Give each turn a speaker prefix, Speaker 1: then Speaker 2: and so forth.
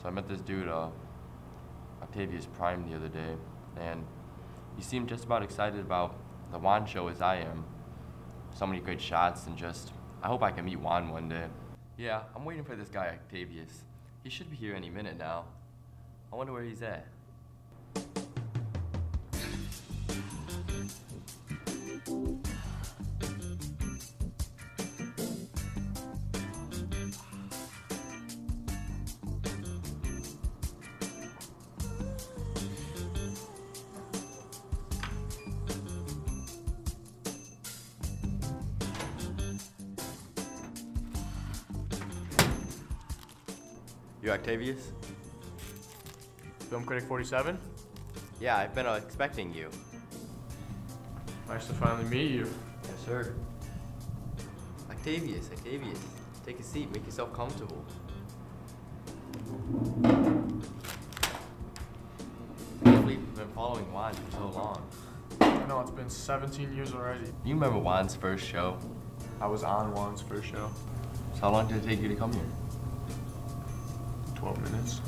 Speaker 1: So I met this dude, Octavius Prime, the other day, and he seemed just about excited about the Juan show as I am. So many great shots, and just, I hope I can meet Juan one day. Yeah, I'm waiting for this guy Octavius. He should be here any minute now. I wonder where he's at. You Octavius?
Speaker 2: Film Critic 47?
Speaker 1: Yeah, I've been expecting you.
Speaker 2: Nice to finally meet you.
Speaker 1: Yes, sir. Octavius, take a seat, make yourself comfortable. Hopefully you've been following Juan for so long.
Speaker 2: I know, it's been 17 years already.
Speaker 1: You remember Juan's first show?
Speaker 2: I was on Juan's first show.
Speaker 1: So how long did it take you to come here?
Speaker 2: 12 minutes.